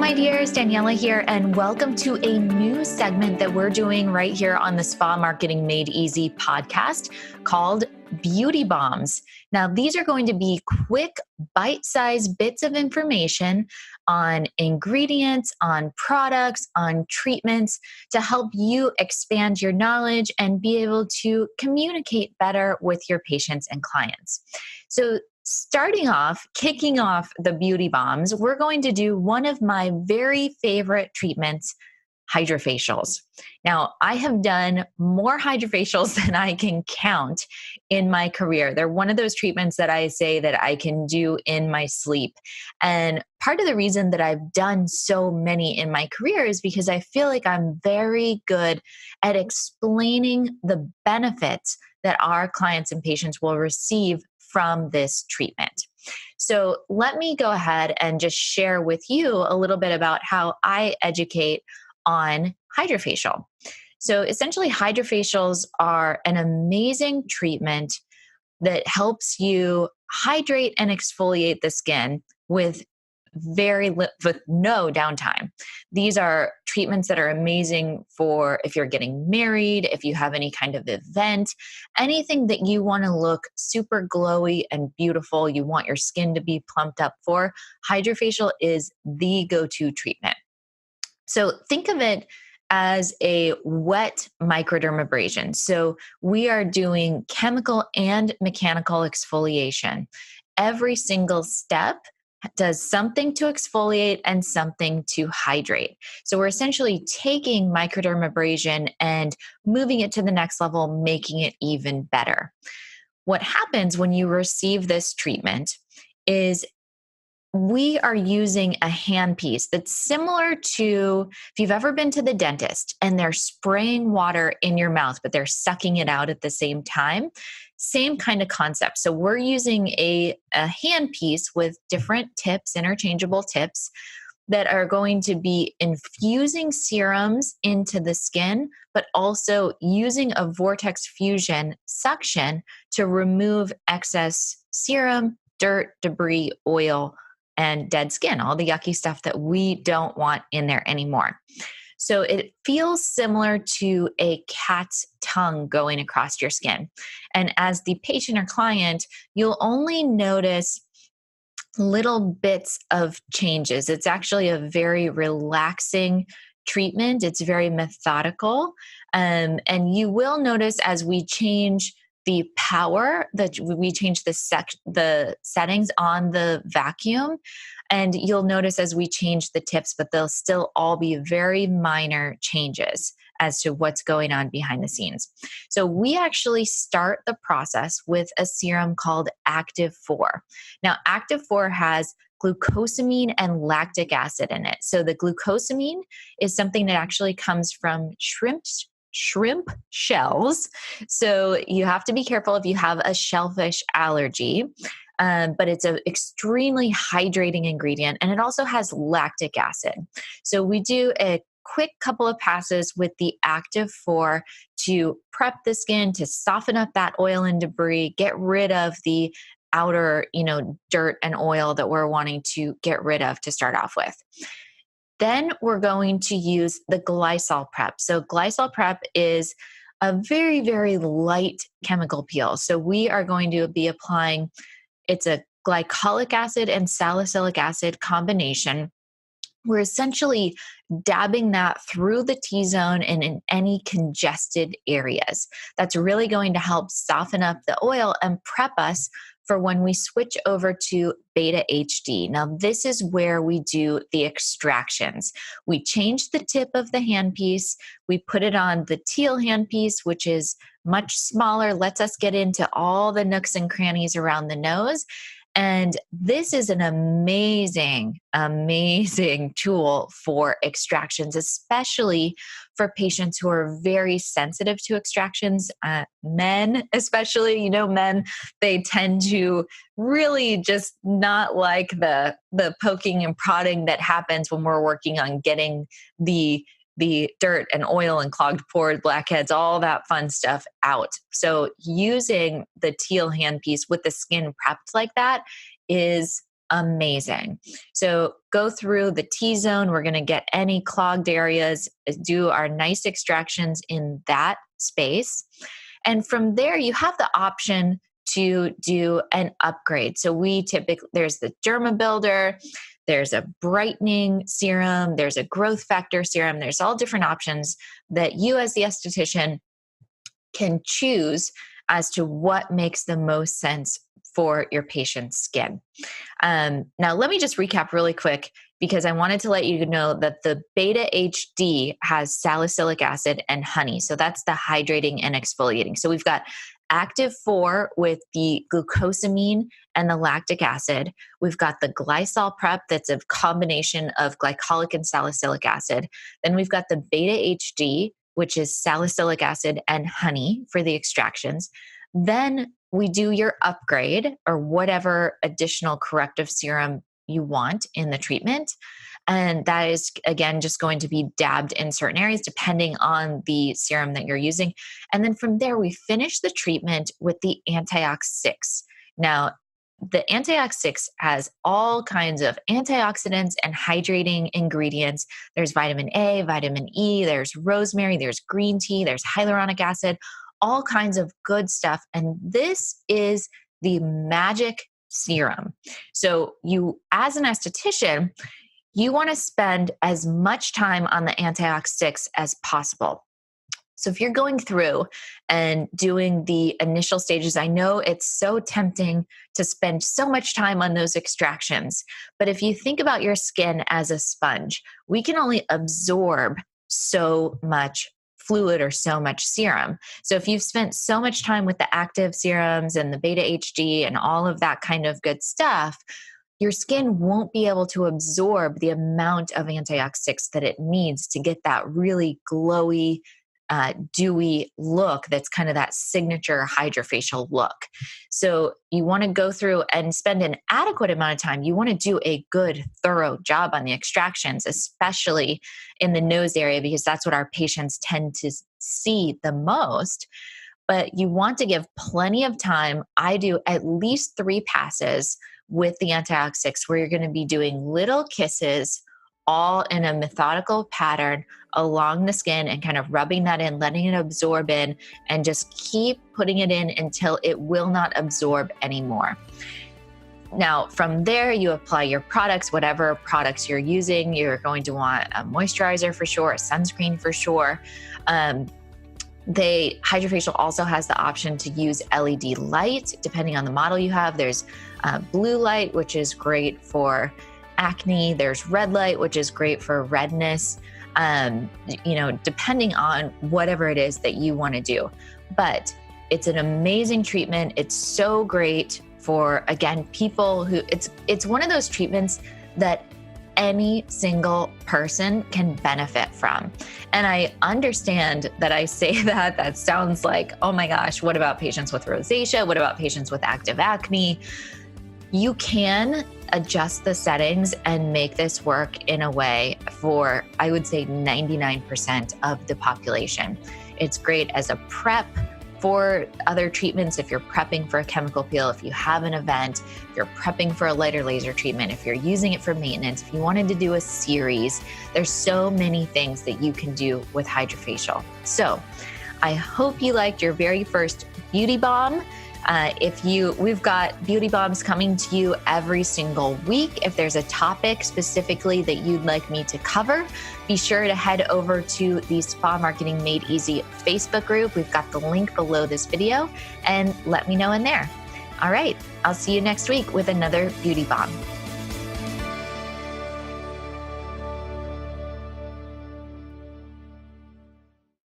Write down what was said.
my dears, Daniela here, and welcome to a new segment that we're doing right here on the Spa Marketing Made Easy podcast called Beauty Bombs. Now, these are going to be quick, bite-sized bits of information on ingredients, on products, on treatments to help you expand your knowledge and be able to communicate better with your patients and clients. So, kicking off the beauty bombs, we're going to do one of my very favorite treatments, HydraFacials. Now, I have done more HydraFacials than I can count in my career. They're one of those treatments that I say that I can do in my sleep. And part of the reason that I've done so many in my career is because I feel like I'm very good at explaining the benefits that our clients and patients will receive from this treatment. So let me go ahead and just share with you a little bit about how I educate on HydraFacial. So essentially, HydraFacials are an amazing treatment that helps you hydrate and exfoliate the skin with with no downtime. These are treatments that are amazing for if you're getting married, if you have any kind of event, anything that you want to look super glowy and beautiful, you want your skin to be plumped up for, HydraFacial is the go-to treatment. So think of it as a wet microdermabrasion. So we are doing chemical and mechanical exfoliation. Every single step does something to exfoliate and something to hydrate. So we're essentially taking microdermabrasion and moving it to the next level, making it even better. What happens when you receive this treatment is we are using a handpiece that's similar to if you've ever been to the dentist and they're spraying water in your mouth, but they're sucking it out at the same time. Same kind of concept. So we're using a handpiece with different tips, interchangeable tips that are going to be infusing serums into the skin, but also using a vortex fusion suction to remove excess serum, dirt, debris, oil, and dead skin, all the yucky stuff that we don't want in there anymore. So it feels similar to a cat's tongue going across your skin. And as the patient or client, you'll only notice little bits of changes. It's actually a very relaxing treatment. It's very methodical. And you will notice as we change the power, that we change the settings on the vacuum, and you'll notice as we change the tips, but they'll still all be very minor changes as to what's going on behind the scenes. So we actually start the process with a serum called Active 4. Now, Active 4 has glucosamine and lactic acid in it. So the glucosamine is something that actually comes from shrimp shells. So you have to be careful if you have a shellfish allergy. But it's an extremely hydrating ingredient, and it also has lactic acid. So we do a quick couple of passes with the Active 4 to prep the skin, to soften up that oil and debris, get rid of the outer, dirt and oil that we're wanting to get rid of to start off with. Then we're going to use the glycol prep. So glycol prep is a very, very light chemical peel. So we are going to be applying, it's a glycolic acid and salicylic acid combination. We're essentially dabbing that through the T-zone and in any congested areas. That's really going to help soften up the oil and prep us for when we switch over to Beta HD. Now, this is where we do the extractions. We change the tip of the handpiece. We put it on the teal handpiece, which is much smaller, lets us get into all the nooks and crannies around the nose. And this is an amazing, amazing tool for extractions, especially for patients who are very sensitive to extractions. Men, especially, men, they tend to really just not like the poking and prodding that happens when we're working on getting the dirt and oil and clogged pores, blackheads, all that fun stuff out. So using the teal handpiece with the skin prepped like that is amazing. So go through the T-zone. We're going to get any clogged areas, do our nice extractions in that space. And from there, you have the option to do an upgrade. So there's the Derma Builder, there's a brightening serum, there's a growth factor serum. There's all different options that you as the esthetician can choose as to what makes the most sense for your patient's skin. Now, let me just recap really quick because I wanted to let you know that the Beta HD has salicylic acid and honey. So that's the hydrating and exfoliating. So we've got Active 4 with the glucosamine and the lactic acid. We've got the Glycol Prep that's a combination of glycolic and salicylic acid. Then we've got the Beta HD, which is salicylic acid and honey for the extractions. Then we do your upgrade or whatever additional corrective serum you want in the treatment. And that is, again, just going to be dabbed in certain areas depending on the serum that you're using. And then from there, we finish the treatment with the Antiox 6. Now, the Antiox 6 has all kinds of antioxidants and hydrating ingredients. There's vitamin A, vitamin E, there's rosemary, there's green tea, there's hyaluronic acid, all kinds of good stuff. And this is the magic serum. So you, as an esthetician, you want to spend as much time on the Antiox 6 as possible. So if you're going through and doing the initial stages, I know it's so tempting to spend so much time on those extractions. But if you think about your skin as a sponge, we can only absorb so much fluid or so much serum. So if you've spent so much time with the active serums and the Beta HD and all of that kind of good stuff, your skin won't be able to absorb the amount of Antiox 6 that it needs to get that really glowy, dewy look that's kind of that signature HydraFacial look. So you want to go through and spend an adequate amount of time. You want to do a good, thorough job on the extractions, especially in the nose area, because that's what our patients tend to see the most. But you want to give plenty of time. I do at least 3 passes with the Antiox 6 where you're going to be doing little kisses all in a methodical pattern along the skin and kind of rubbing that in, letting it absorb in, and just keep putting it in until it will not absorb anymore. Now, from there, you apply your products, whatever products you're using. You're going to want a moisturizer for sure, a sunscreen for sure. HydraFacial also has the option to use LED light, depending on the model you have. There's blue light, which is great for acne. There's red light, which is great for redness, depending on whatever it is that you want to do. But it's an amazing treatment. It's so great for, again, people who, it's one of those treatments that any single person can benefit from. And I understand that I say that sounds like, oh my gosh, what about patients with rosacea? What about patients with active acne? You can adjust the settings and make this work in a way for, I would say, 99% of the population. It's great as a prep for other treatments. If you're prepping for a chemical peel, if you have an event, if you're prepping for a lighter laser treatment, if you're using it for maintenance, if you wanted to do a series, there's so many things that you can do with HydraFacial. I hope you liked your very first beauty bomb. We've got beauty bombs coming to you every single week. If there's a topic specifically that you'd like me to cover, be sure to head over to the Spa Marketing Made Easy Facebook group. We've got the link below this video, and let me know in there. All right, I'll see you next week with another beauty bomb.